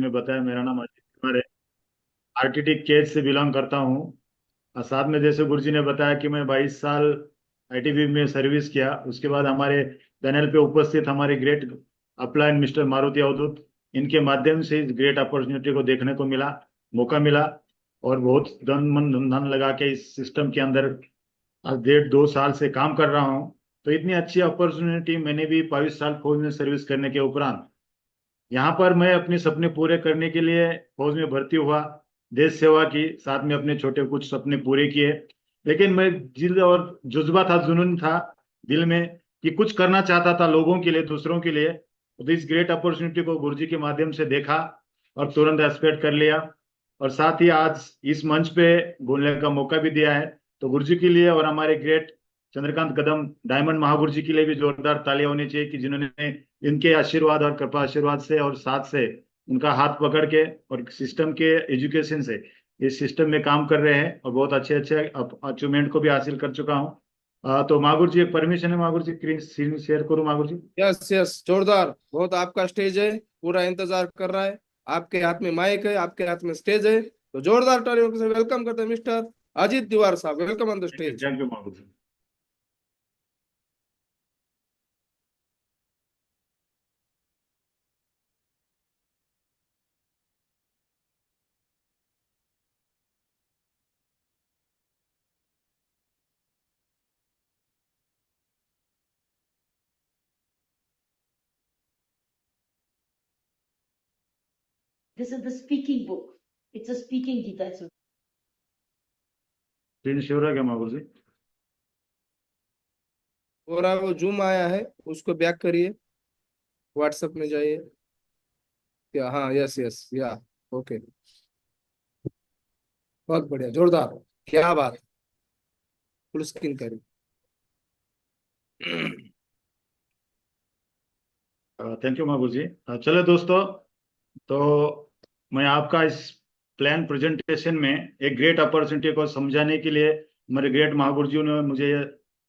ने बताया, मेरा नाम अजीत कुमार है। आरटीटी केज से बिलोंग करता हूँ। और साथ में जैसे गुरुजी ने बताया कि मैं 22 साल आईटीबी में सर्विस किया। उसके बाद हमारे पैनल पे उपस्थित हमारे ग्रेट अपलाइन मिस्टर मारुति अवधूत, इनके माध्यम से इस ग्रेट अपॉर्चुनिटी को देखने को मिला, मौका मिला। और बहुत धन मन धन लगा के इस सिस्टम के अंदर आज 1.5 2 साल से काम कर रहा हूँ। तो इतनी अच्छी अपॉर्चुनिटी मैंने भी 22 साल फौज में सर्विस करने के उपरांत यहाँ पर मैं अपने सपने पूरे करने के लिए फौज में भर्ती हुआ। देश सेवा की, साथ में अपने छोटे कुछ सपने पूरे किए। लेकिन मैं जिद और जुज्बा था, जुनून था दिल में कि कुछ करना चाहता था लोगों के लिए, दूसरों के लिए। तो इस ग्रेट अपॉर्चुनिटी को गुरुजी के माध्यम से देखा और तुरंत एक्सपेक्ट कर लिया। और साथ ही आज इस मंच पे बोलने का मौका भी दिया है। तो गुरुजी के लिए और हमारे ग्रेट चंद्रकांत कदम डायमंड महागुरु जी के लिए भी जोरदार तालियां होनी चाहिए कि जिन्होंने इनके आशीर्वाद और कृपा आशीर्वाद से और साथ से उनका हाथ पकड़ के और सिस्टम के एजुकेशन से इस सिस्टम में काम कर रहे हैं और बहुत अच्छे अच्छे अचीवमेंट को भी हासिल कर चुका हूँ। तो मागुर जी, एक परमिशन है मागुर जी, स्क्रीन शेयर करूँ मागुर जी? यस यस, जोरदार। बहुत आपका स्टेज है, पूरा इंतजार कर रहा है। आपके हाथ में माइक है, आपके हाथ में स्टेज है, तो जोरदार तालियों से वेलकम करते हैं मिस्टर अजीत तिवारी साहब। Welcome on the stage. Thank you मागुर जी। This is the speaking book. It's a speaking Gita. It's screen share है क्या मागुर जी? और वो जूम आया है, उसको बैक करिए, व्हाट्सएप में जाइए। क्या? हाँ, यस यस, या ओके। बहुत बढ़िया, जोरदार, क्या बात। फुल स्क्रीन करिए। थैंक यू मागुर जी। चलो दोस्तों, तो मैं आपका इस प्लान प्रेजेंटेशन में एक ग्रेट अपॉर्चुनिटी को समझाने के लिए मेरे ग्रेट महागुरु जी ने मुझे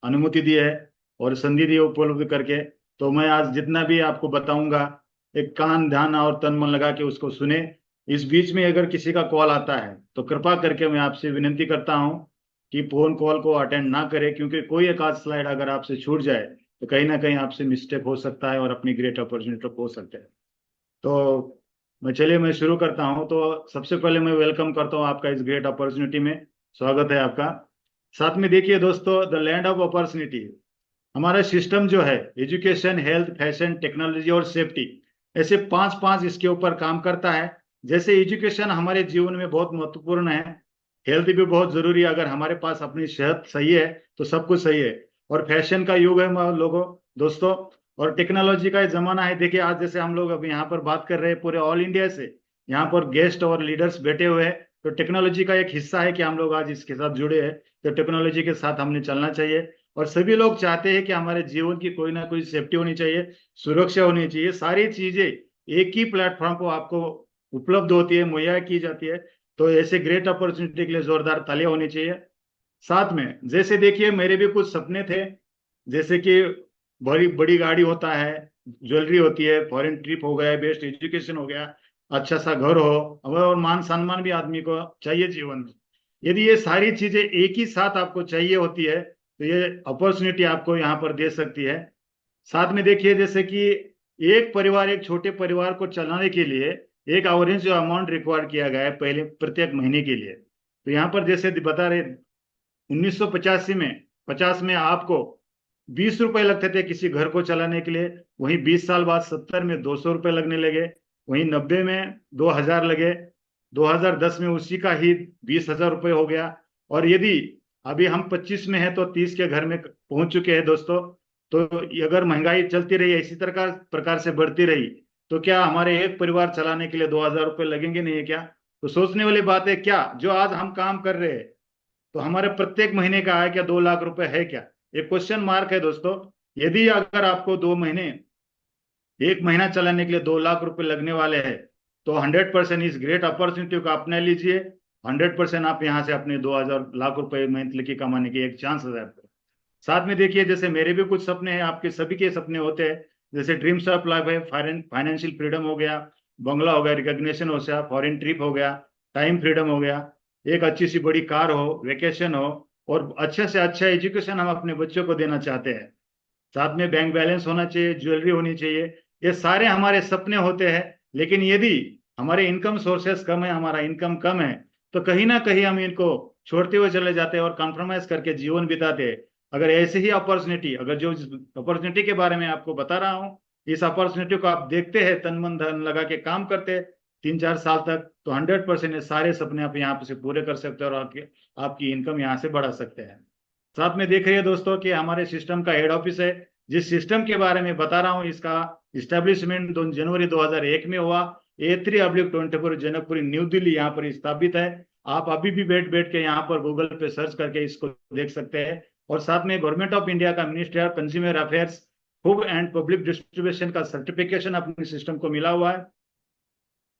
अनुमति दी है और संधि दी है उपलब्ध करके। तो मैं आज जितना भी आपको बताऊंगा, एक कान ध्यान और तन मन लगा के उसको सुने। इस बीच में अगर किसी का कॉल आता है तो कृपा करके मैं आपसे विनती करता हूं कि फोन कॉल को अटेंड ना करें, क्योंकि कोई एक आध स्लाइड अगर आपसे छूट जाए तो कहीं ना कहीं आपसे मिस्टेक हो सकता है और अपनी ग्रेट अपॉर्चुनिटी खो सकते हैं। तो मैं शुरू करता हूं। तो सबसे पहले मैं वेलकम करता हूं आपका इस ग्रेट अपॉर्चुनिटी में। स्वागत है आपका। साथ में देखिए दोस्तों, द लैंड ऑफ अपॉर्चुनिटी, हमारा सिस्टम जो है एजुकेशन, हेल्थ, फैशन, टेक्नोलॉजी और सेफ्टी, ऐसे पांच पांच इसके ऊपर काम करता है। जैसे एजुकेशन हमारे जीवन में बहुत महत्वपूर्ण है, हेल्थ भी बहुत जरूरी है। अगर हमारे पास अपनी सेहत सही है तो सब कुछ सही है। और फैशन का युग है लोगों, दोस्तों। और टेक्नोलॉजी का ये जमाना है। देखिए आज जैसे हम लोग अभी यहाँ पर बात कर रहे हैं पूरे ऑल इंडिया से, यहाँ पर गेस्ट और लीडर्स बैठे हुए हैं। तो टेक्नोलॉजी का एक हिस्सा है कि हम लोग आज इसके साथ जुड़े हैं। तो टेक्नोलॉजी के साथ हमने चलना चाहिए। और सभी लोग चाहते हैं कि हमारे जीवन की कोई ना कोई सेफ्टी होनी चाहिए, सुरक्षा होनी चाहिए। सारी चीजें एक ही प्लेटफॉर्म को आपको उपलब्ध होती है, मुहैया की जाती है। तो ऐसे ग्रेट अपॉर्चुनिटी के लिए जोरदार तालियां होनी चाहिए। साथ में जैसे देखिए मेरे भी कुछ सपने थे, जैसे कि बड़ी बड़ी गाड़ी होता है, ज्वेलरी होती है, फॉरेन ट्रिप हो गया, बेस्ट एजुकेशन हो गया, अच्छा सा घर हो, और मान सम्मान भी आदमी को चाहिए जीवन में। यदि ये सारी चीजें एक ही साथ आपको चाहिए होती है तो ये अपॉर्चुनिटी आपको यहाँ पर दे सकती है। साथ में देखिए जैसे कि एक परिवार, एक छोटे परिवार को चलाने के लिए एक एवरेज जो अमाउंट रिक्वायर किया गया है पहले प्रत्येक महीने के लिए, तो यहाँ पर जैसे बता रहे 1985 में, 50 में आपको 20 रुपए लगते थे किसी घर को चलाने के लिए। वहीं 20 साल बाद 70 में 200 रुपए लगने लगे। वहीं 90 में 2000 लगे। 2010 में उसी का ही 20,000 रुपये हो गया। और यदि अभी हम 25 में हैं तो 30 के घर में पहुंच चुके हैं दोस्तों। तो अगर महंगाई चलती रही इसी तरह प्रकार से बढ़ती रही तो क्या हमारे एक परिवार चलाने के लिए 2000 रुपये लगेंगे नहीं है क्या? तो सोचने वाली बात है क्या, जो आज हम काम कर रहे हैं तो हमारे प्रत्येक महीने का आय क्या 2 लाख रुपए है क्या? एक क्वेश्चन मार्क है दोस्तों। यदि अगर आपको 2 महीने, एक महीना चलाने के लिए 2 लाख रुपए लगने वाले हैं तो 100% इस ग्रेट अपॉर्चुनिटी को अपना लीजिए। 100% आप यहाँ से अपने 2,000 लाख रुपए मंथली की कमाने की एक चांस है आपको। साथ में देखिए जैसे मेरे भी कुछ सपने हैं, आपके सभी के सपने होते हैं। जैसे ड्रीम्स ऑफ लाइफ है, फाइनेंशियल फ्रीडम हो गया, बंगला हो गया, रिकॉग्निशन हो गया, फॉरेन ट्रिप हो गया, टाइम फ्रीडम हो गया, एक अच्छी सी बड़ी कार हो, वेकेशन हो, और अच्छे से अच्छा एजुकेशन हम अपने बच्चों को देना चाहते हैं। साथ में बैंक बैलेंस होना चाहिए, ज्वेलरी होनी चाहिए। ये सारे हमारे सपने होते हैं, लेकिन यदि हमारे इनकम सोर्सेस कम है, हमारा इनकम कम है, तो कहीं ना कहीं हम इनको छोड़ते हुए चले जाते हैं और कॉम्प्रोमाइज करके जीवन बिताते हैं। अगर ऐसी ही अपॉर्चुनिटी, अगर जो अपॉर्चुनिटी के बारे में आपको बता रहा हूँ, इस अपॉर्चुनिटी को आप देखते हैं, तन मन धन लगा के काम करते हैं 3-4 साल तक, तो 100% ये सारे सपने आप यहाँ से पूरे कर सकते हैं और आपकी इनकम यहाँ से बढ़ा सकते हैं। साथ में देख रही है दोस्तों कि हमारे सिस्टम का हेड ऑफिस है। जिस सिस्टम के बारे में बता रहा हूँ, इसका इस्टेब्लिशमेंट 2 जनवरी 2001 में हुआ। A3/24 जनकपुरी न्यू दिल्ली यहाँ पर स्थापित है। आप अभी भी बैठ बैठ के यहाँ पर गूगल पे सर्च करके इसको देख सकते हैं। और साथ में गवर्नमेंट ऑफ इंडिया का ministry of consumer affairs food and public distribution का सर्टिफिकेशन अपने सिस्टम को मिला हुआ है।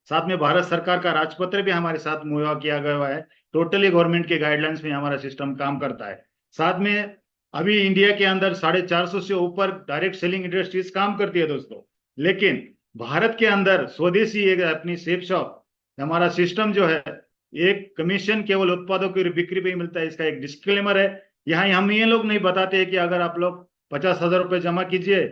साथ में भारत सरकार का राजपत्र भी हमारे साथ मुहैया किया गया है। टोटली गवर्नमेंट के गाइडलाइंस में हमारा सिस्टम काम करता है। साथ में अभी इंडिया के अंदर 450 से ऊपर डायरेक्ट सेलिंग इंडस्ट्रीज काम करती है दोस्तों, लेकिन भारत के अंदर स्वदेशी एक अपनी सेफ शॉप, हमारा सिस्टम जो है, एक कमीशन केवल उत्पादों की बिक्री पे ही मिलता है। इसका एक डिस्क्लेमर है, यहाँ हम ये लोग नहीं बताते हैं कि अगर आप लोग 50,000 रुपये जमा कीजिए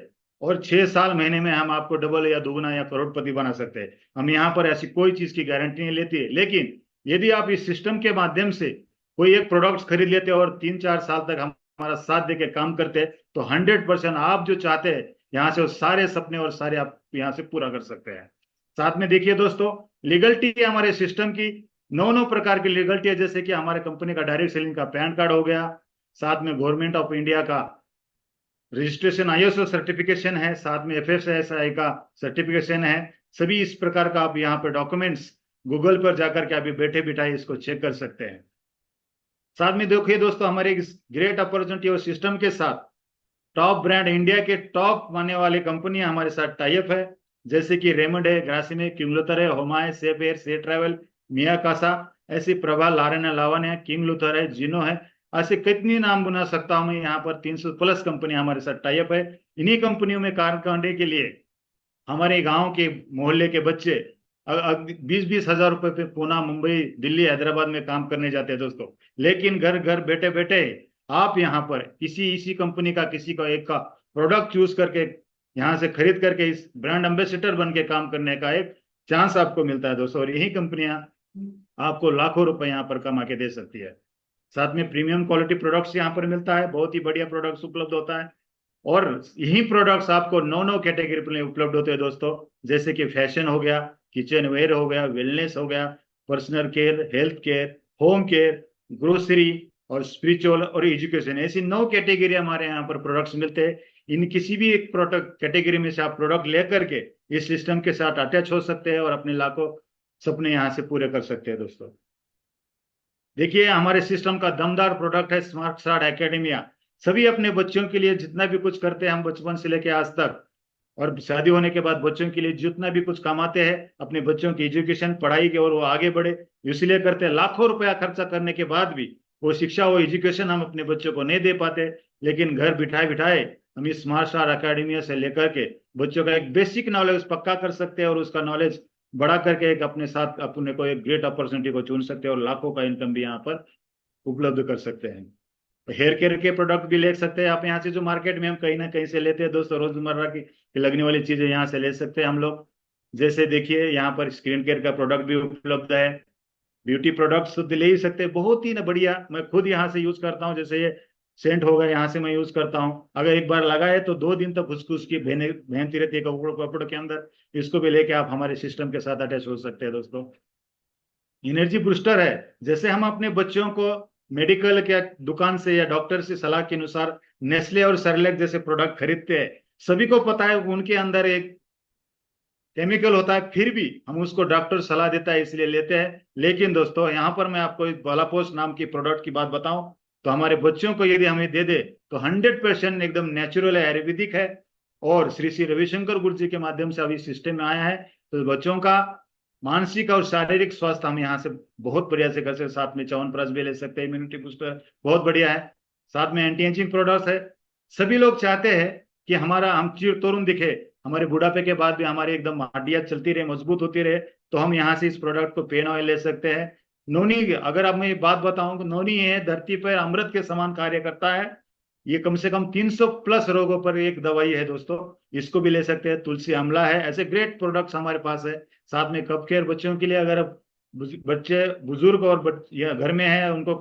और 6 साल महीने में हम आपको डबल या दुगना या करोड़पति बना सकते हैं। हम यहाँ पर ऐसी कोई चीज की गारंटी नहीं लेती है। लेकिन यदि आप इस सिस्टम के माध्यम से कोई एक प्रोडक्ट खरीद लेते और 3-4 साल तक हमारा साथ देके काम करते, तो 100% आप जो चाहते हैं यहाँ से वो सारे सपने और सारे आप यहाँ से पूरा कर सकते हैं। साथ में देखिए दोस्तों, लीगलिटी हमारे सिस्टम की 9 प्रकार की लीगलिटी है। जैसे कि हमारे कंपनी का डायरेक्ट सेलिंग का पैन कार्ड हो गया, साथ में गवर्नमेंट ऑफ इंडिया का रजिस्ट्रेशन ISO सर्टिफिकेशन है, साथ में FSSAI का सर्टिफिकेशन है। सभी इस प्रकार का आप यहाँ पे डॉक्यूमेंट्स गूगल पर जाकर के अभी बैठे बिठाए इसको चेक कर सकते हैं। साथ में देखिए दोस्तों, हमारे इस ग्रेट अपॉर्चुनिटी और सिस्टम के साथ टॉप ब्रांड, इंडिया के टॉप मानने वाली कंपनियां हमारे साथ टाइप है। जैसे कि रेमंड है, ग्रासिम है, किंगलुथर है, होमा है, सेफ एयर, से ट्रैवल, मिया कासा, ऐसी प्रभा, लारन लावन है, किंग लुथर है, जिनो है। ऐसे कितनी नाम बुना सकता हूं मैं। यहाँ पर 300+ कंपनी हमारे साथ टाइप है। इन्हीं कंपनियों में कार्य करने के लिए हमारे गांव के मोहल्ले के बच्चे 20-20 हजार रुपए पे पूना, मुंबई, दिल्ली, हैदराबाद में काम करने जाते हैं दोस्तों। लेकिन घर घर बैठे बैठे आप यहाँ पर इसी कंपनी का किसी का एक का प्रोडक्ट चूज करके यहाँ से खरीद करके इस ब्रांड एम्बेसडर बन के काम करने का एक चांस आपको मिलता है दोस्तों। और यही कंपनियां आपको लाखों रुपए यहाँ पर कमा के दे सकती है। साथ में प्रीमियम क्वालिटी प्रोडक्ट्स यहाँ पर मिलता है, बहुत ही बढ़िया प्रोडक्ट्स उपलब्ध होता है। और यही प्रोडक्ट्स आपको 9 कैटेगरी में उपलब्ध होते हैं दोस्तों। जैसे कि फैशन हो गया, किचन वेयर हो गया, वेलनेस हो गया, personal care, health care, home care, grocery और स्पिरिचुअल और एजुकेशन, ऐसी 9 कैटेगरी हमारे यहाँ पर प्रोडक्ट्स मिलते हैं। इन किसी भी एक प्रोडक्ट कैटेगरी में से आप प्रोडक्ट लेकर के इस सिस्टम के साथ अटैच हो सकते हैं और अपने लाखों सपने यहाँ से पूरे कर सकते हैं दोस्तों। देखिए, हमारे सिस्टम का दमदार प्रोडक्ट है स्मार्ट स्टार्ट एकेडमिया। सभी अपने बच्चों के लिए जितना भी कुछ करते हैं हम बचपन से लेकर आज तक, और शादी होने के बाद बच्चों के लिए जितना भी कुछ कमाते हैं अपने बच्चों की एजुकेशन, पढ़ाई के, और वो आगे बढ़े, इसलिए करते हैं। लाखों रुपया खर्चा करने के बाद भी वो शिक्षा, वो एजुकेशन हम अपने बच्चों को नहीं दे पाते। लेकिन घर बिठाए बिठाए हम इस स्मार्ट स्टार अकेडमी से लेकर के बच्चों का एक बेसिक नॉलेज पक्का कर सकते हैं और उसका नॉलेज बढ़ा करके एक अपने साथ अपने को एक ग्रेट अपॉर्चुनिटी को चुन सकते हैं और लाखों का इनकम भी यहाँ पर उपलब्ध कर सकते हैं। हेयर केयर के प्रोडक्ट भी ले सकते हैं आप यहाँ से, जो मार्केट में हम कहीं ना कहीं से लेते हैं दोस्तों। रोजमर्रा की लगने वाली चीजें यहाँ से ले सकते हैं हम लोग। जैसे देखिए, यहाँ पर स्किन केयर का प्रोडक्ट भी उपलब्ध है, ब्यूटी प्रोडक्ट्स तो ले ही सकते हैं, बहुत ही ना बढ़िया। मैं खुद यहाँ से यूज करता हूँ। जैसे ये सेंट होगा, यहाँ से मैं यूज करता हूँ। अगर एक बार लगाए तो 2 दिन तक खुशखुश की बहनती रहती है कपड़ों के अंदर। इसको भी लेके आप हमारे सिस्टम के साथ अटैच हो सकते हैं दोस्तों। एनर्जी बूस्टर है। जैसे हम अपने बच्चों को मेडिकल के दुकान से या डॉक्टर से सलाह के अनुसार नेस्ले और सेरेलैक जैसे प्रोडक्ट खरीदते हैं, सभी को पता है उनके अंदर एक केमिकल होता है, फिर भी हम उसको डॉक्टर सलाह देता है इसलिए लेते हैं। लेकिन दोस्तों, यहाँ पर मैं आपको एक बालापोस्ट नाम की प्रोडक्ट की बात बताऊं, तो हमारे बच्चों को यदि हमें दे दे तो 100% एकदम नेचुरल है, आयुर्वेदिक है। और श्री श्री रविशंकर गुरु जी के माध्यम से अभी सिस्टम में आया है। तो बच्चों का मानसिक और शारीरिक स्वास्थ्य हम यहाँ से बहुत बढ़िया से कर सकते। साथ में च्यवनप्राश भी ले सकते हैं, इम्यूनिटी बूस्टर बहुत बढ़िया है। साथ में एंटी एजिंग प्रोडक्ट्स है। सभी लोग चाहते हैं कि हम तरुण दिखे, हमारे बुढ़ापे के बाद भी हमारी एकदम हड्डियां चलती रहे, मजबूत होती रहे, तो हम यहाँ से इस प्रोडक्ट को पेन ऑयल ले सकते हैं। नोनी, अगर आप मैं ये बात बताऊं, नोनी है धरती पर अमृत के समान कार्य करता है। ये कम से कम 300 प्लस रोगों पर एक दवाई है दोस्तों, इसको भी ले सकते हैं। तुलसी आंवला है, ऐसे ग्रेट प्रोडक्ट्स हमारे पास है। साथ में कफ केयर बच्चों के लिए, अगर बच्चे बुजुर्ग और या घर में है उनको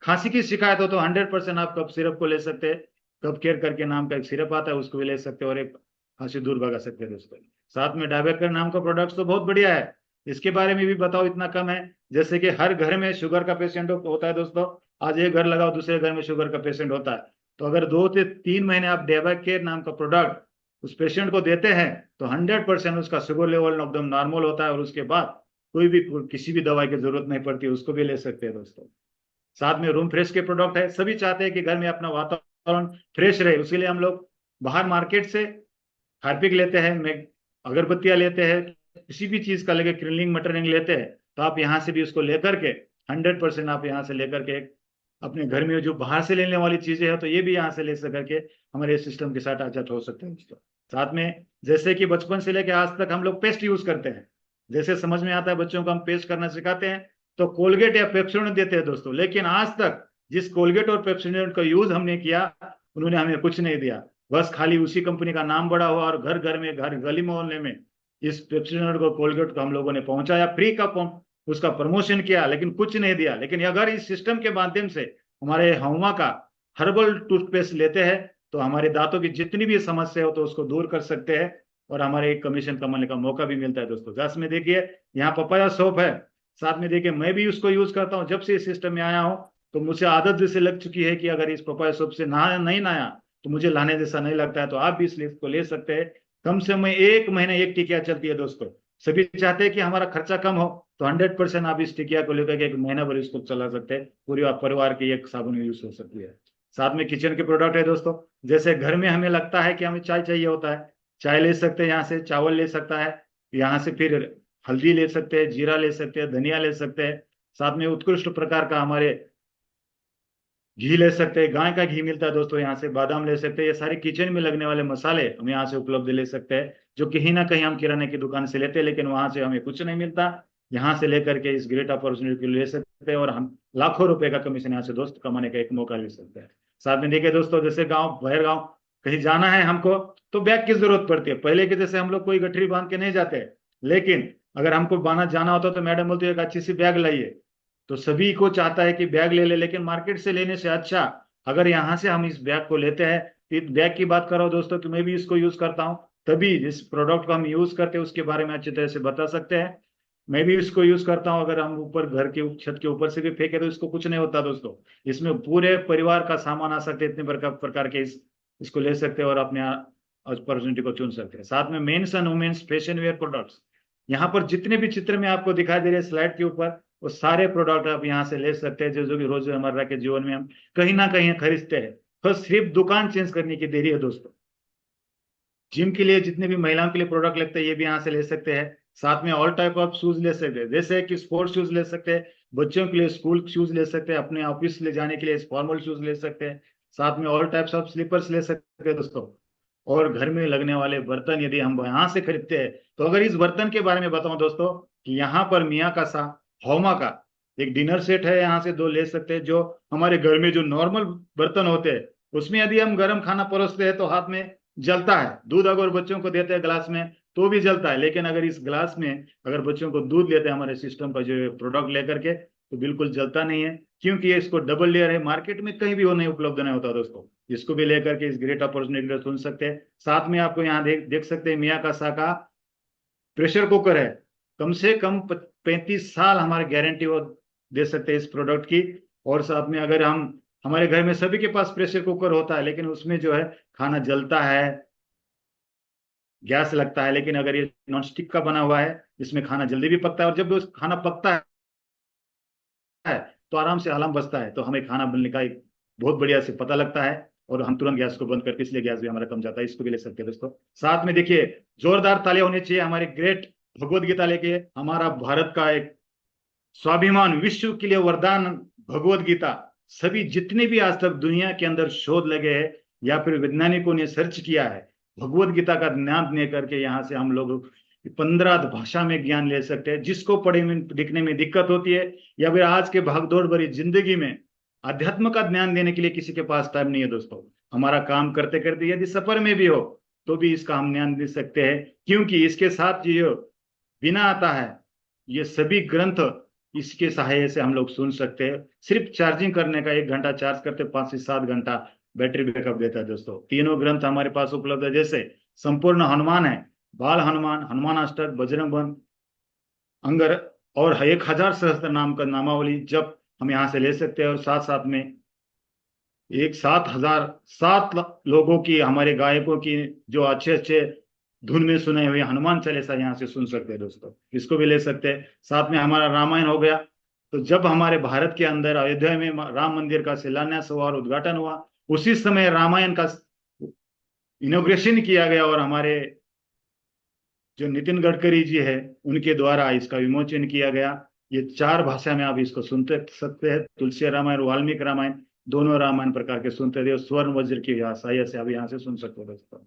खांसी की शिकायत हो तो 100% आप कफ सिरप को ले सकते हैं। कफ केयर करके नाम का एक सिरप आता है, उसको भी ले सकते हैं और एक खांसी दूर भगा सकते हैं दोस्तों। साथ में डायबेकर नाम का प्रोडक्ट तो बहुत बढ़िया है, इसके बारे में भी बताओ, इतना कम है। जैसे कि हर घर में शुगर का पेशेंट होता है दोस्तों, आज एक घर लगाओ दूसरे घर में शुगर का पेशेंट होता है, तो अगर 2 से 3 महीने आप डायबेकर नाम का प्रोडक्ट उस पेशेंट को देते हैं तो 100% उसका शुगर लेवल एकदम नॉर्मल होता है, और उसके बाद कोई भी किसी भी दवाई की जरूरत नहीं पड़ती, उसको भी ले सकते हैं दोस्तों। साथ में रूम फ्रेश के प्रोडक्ट है, सभी चाहते हैं कि घर में अपना वातावरण फ्रेश रहे, उसके लिए हम लोग बाहर मार्केट से हार्पिक लेते हैं, अगरबत्तियां लेते हैं, किसी भी चीज का लेके क्लीनिंग मटेरियल लेते हैं, तो आप यहाँ से भी उसको लेकर के 100% आप यहाँ से लेकर के अपने घर में जो बाहर से लेने वाली चीजें हैं तो ये भी यहाँ से ले सकर के हमारे सिस्टम के साथ अटैच हो सकते हैं दोस्तों। साथ में जैसे कि बचपन से लेकर आज तक हम लोग पेस्ट यूज करते हैं, जैसे समझ में आता है बच्चों को हम पेस्ट करना सिखाते हैं तो कोलगेट या पेप्सोडेंट देते हैं दोस्तों, लेकिन आज तक जिस कोलगेट और पेप्सोडेंट का यूज हमने किया उन्होंने हमें कुछ नहीं दिया, बस खाली उसी कंपनी का नाम बड़ा हुआ और घर घर में, घर गली मोहल्ले में इस पेप्सोडेंट को, कोलगेट को हम लोगों ने पहुंचाया, फ्री का उसका प्रमोशन किया, लेकिन कुछ नहीं दिया। लेकिन अगर इस सिस्टम के माध्यम से हमारे हौमा का हर्बल टूथपेस्ट लेते हैं तो हमारे दांतों की जितनी भी समस्या हो तो उसको दूर कर सकते हैं और हमारे एक कमीशन कमाने का मौका भी मिलता है दोस्तों। जैसे में देखिए यहाँ पपाया सोप है, साथ में देखिए मैं भी उसको यूज करता हूँ, जब से इस सिस्टम में आया हूँ तो मुझे आदत जैसे लग चुकी है कि अगर इस पपाया सोप से नहीं नहाया तो मुझे लाने जैसा नहीं लगता है। तो आप भी इस लिस्ट को ले सकते हैं, कम से कम 1 महीने एक टिकिया चलती है दोस्तों। सभी चाहते हैं कि हमारा खर्चा कम हो, तो 100% आप इस टिकिया को लेकर के 1 महीना भर इसको चला सकते हैं, पूरी परिवार की एक साबुन यूज हो सकती है। साथ में किचन के प्रोडक्ट है दोस्तों, जैसे घर में हमें लगता है कि हमें चाय चाहिए होता है, चाय ले सकते हैं यहाँ से, चावल ले सकता है यहाँ से, फिर हल्दी ले सकते हैं, जीरा ले सकते हैं, धनिया ले सकते हैं, साथ में उत्कृष्ट प्रकार का हमारे घी ले सकते हैं, गाय का घी मिलता है दोस्तों यहाँ से, बादाम ले सकते हैं। ये सारे किचन में लगने वाले मसाले हम यहाँ से उपलब्ध ले सकते हैं, जो कहीं ना कहीं हम किराने की दुकान से लेते हैं लेकिन वहां से हमें कुछ नहीं मिलता। यहाँ से लेकर के इस ग्रेट अपॉर्चुनिटी को ले सकते हैं और हम लाखों रुपए का कमीशन यहाँ से दोस्त कमाने का एक मौका ले सकते हैं। साथ में देखिए दोस्तों, जैसे गाँव बाहर गाँव कहीं जाना है हमको तो बैग की जरूरत पड़ती है, पहले के जैसे हम लोग कोई गठरी बांध के नहीं जाते, लेकिन अगर हमको बाना जाना होता तो मैडम बोलती है एक अच्छी सी बैग लाइए, तो सभी को चाहता है कि बैग ले ले, लेकिन मार्केट से लेने से अच्छा अगर यहाँ से हम इस बैग को लेते हैं, इस बैग की बात करो दोस्तों तो मैं भी इसको यूज करता हूँ, तभी जिस प्रोडक्ट को हम यूज करते हैं उसके बारे में अच्छी तरह से बता सकते हैं। मैं भी इसको यूज करता हूँ, अगर हम ऊपर घर के छत के ऊपर से भी फेंके तो इसको कुछ नहीं होता दोस्तों, इसमें पूरे परिवार का सामान आ सकते हैं, इतने प्रकार के इसको ले सकते हैं और अपने अपॉर्चुनिटी को चुन सकते हैं। साथ में men's and women's fashion wear products, यहाँ पर जितने भी चित्र में आपको दिखाई दे रहे स्लाइड के ऊपर वो सारे प्रोडक्ट आप यहाँ से ले सकते हैं, जो कि रोजमर्रा के जीवन में हम कहीं ना कहीं खरीदते हैं, बस सिर्फ दुकान चेंज करने की देरी है दोस्तों। जिम के लिए जितने भी महिलाओं के लिए प्रोडक्ट लगते हैं ये भी यहाँ से ले सकते हैं। साथ में ऑल टाइप ऑफ शूज ले सकते हैं, जैसे कि स्पोर्ट्स शूज ले सकते हैं, बच्चों के लिए स्कूल शूज ले सकते हैं, अपने ऑफिस ले जाने के लिए फॉर्मल शूज ले सकते हैं, साथ में ऑल टाइप्स ऑफ स्लीपर्स ले सकते हैं दोस्तों। और घर में लगने वाले बर्तन यदि हम यहाँ से खरीदते हैं तो अगर इस बर्तन के बारे में बताऊं दोस्तों कि यहाँ पर मियाँ का सा हौमा का एक डिनर सेट है, यहाँ से 2 ले सकते हैं। जो हमारे घर में जो नॉर्मल बर्तन होते हैं उसमें यदि हम गर्म खाना परोसते हैं तो हाथ में जलता है, दूध अगर बच्चों को देते हैं ग्लास में तो भी जलता है, लेकिन अगर इस ग्लास में अगर बच्चों को दूध लेते हैं हमारे सिस्टम का जो प्रोडक्ट लेकर के तो बिल्कुल जलता नहीं है, क्योंकि ये इसको डबल लेयर है, मार्केट में कहीं भी वो नहीं उपलब्ध नहीं होता दोस्तों। इसको भी लेकर के इस ग्रेट अपॉर्चुनिटी को सुन सकते हैं। साथ में आपको यहाँ देख सकते हैं मियाँ का सा का प्रेशर कुकर है, कम से कम 35 साल हमारी गारंटी वो दे सकते हैं इस प्रोडक्ट की। और साथ में अगर हमारे घर में सभी के पास प्रेशर कुकर होता है लेकिन उसमें जो है खाना जलता है, गैस लगता है, लेकिन अगर ये नॉन स्टिक का बना हुआ है इसमें खाना जल्दी भी पकता है और जब खाना पकता है तो आराम से अलार्म बजता है, तो हमें खाना बनने का एक बहुत बढ़िया से पता लगता है और हम तुरंत गैस को बंद करके, इसलिए गैस भी हमारा कम जाता है। इसको भी ले सकते हैं दोस्तों। साथ में देखिए जोरदार तालियां होनी चाहिए हमारे ग्रेट भगवत गीता लेके, हमारा भारत का एक स्वाभिमान, विश्व के लिए वरदान भगवत गीता। सभी जितने भी आज तक दुनिया के अंदर शोध लगे हैं या फिर वैज्ञानिकों ने सर्च किया है, भगवत गीता का ज्ञान ले करके यहाँ से हम लोग 15 भाषा में ज्ञान ले सकते हैं। जिसको पढ़े में लिखने में दिक्कत होती है या फिर आज के भागदौड़ भरी जिंदगी में अध्यात्म का ज्ञान देने के लिए किसी के पास टाइम नहीं है दोस्तों, हमारा काम करते करते यदि सफर में भी हो तो भी इसका हम ज्ञान दे सकते हैं, क्योंकि इसके साथ जो बिना आता है ये सभी ग्रंथ इसके सहायता से हम लोग सुन सकते हैं। सिर्फ चार्जिंग करने का 1 घंटा चार्ज करते 5 से 7 घंटा बैटरी बैकअप देता है दोस्तों। तीनों ग्रंथ हमारे पास उपलब्ध है, जैसे संपूर्ण हनुमान है, बाल हनुमान, हनुमान अष्टक, बजरंग बन, अंगर और 1000 सहस्त्र नाम का नामावली जब हम यहाँ से ले सकते हैं। और साथ साथ में एक 7 लोगों की, हमारे गायकों की जो अच्छे अच्छे धुन में सुने हुए हनुमान चालीसा यहाँ से सुन सकते हैं दोस्तों, इसको भी ले सकते हैं। साथ में हमारा रामायण हो गया। तो जब हमारे भारत के अंदर अयोध्या में राम मंदिर का शिलान्यास हुआ और उद्घाटन हुआ, उसी समय रामायण का इनोग्रेशन किया गया और हमारे जो नितिन गडकरी जी है उनके द्वारा इसका विमोचन किया गया। ये 4 भाषा में आप इसको सुनते सकते हैं, तुलसी रामायण, वाल्मीकि रामायण, दोनों रामायण प्रकार के सुनते थे। स्वर्ण वज्र की सहायता से आप यहाँ से सुन सकते हो दोस्तों।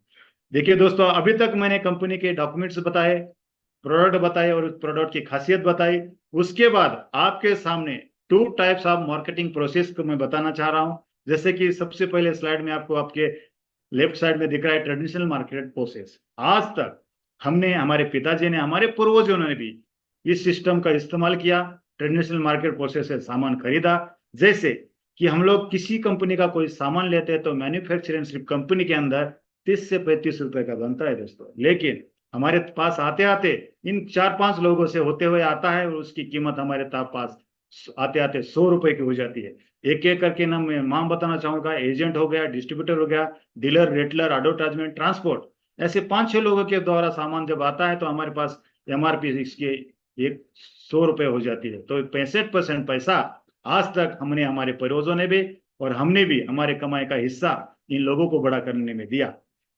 देखिए दोस्तों, अभी तक मैंने कंपनी के डॉक्यूमेंट्स बताए, प्रोडक्ट बताए और उस प्रोडक्ट की खासियत बताई। उसके बाद आपके सामने 2 टाइप्स ऑफ मार्केटिंग प्रोसेस को मैं बताना चाह रहा हूं। जैसे कि सबसे पहले स्लाइड में आपको आपके लेफ्ट साइड में दिख रहा है ट्रेडिशनल मार्केट प्रोसेस। आज तक हमने, हमारे पिताजी ने, हमारे पूर्वजों ने भी इस सिस्टम का इस्तेमाल किया, ट्रेडिशनल मार्केट प्रोसेस से सामान खरीदा। जैसे कि हम लोग किसी कंपनी का कोई सामान लेते हैं तो मैन्युफैक्चरिंग सिर्फ कंपनी के अंदर 30 से 35 रुपए का बनता है दोस्तों, लेकिन हमारे पास आते आते इन 4-5 लोगों से होते हुए आता है और उसकी कीमत हमारे पास आते आते 100 रुपए की हो जाती है। एक एक करके ना मैं नाम बताना चाहूंगा, एजेंट हो गया, डिस्ट्रीब्यूटर हो गया, डीलर, रेटलर, एडवर्टाइजमेंट, ट्रांसपोर्ट, ऐसे 5-6 लोगों के द्वारा सामान जब आता है तो हमारे पास एमआरपी इसके 100 रुपए हो जाती है। तो 65% पैसा आज तक हमने, हमारे पूर्वजों ने भी और हमने भी हमारे कमाई का हिस्सा इन लोगों को बड़ा करने में दिया।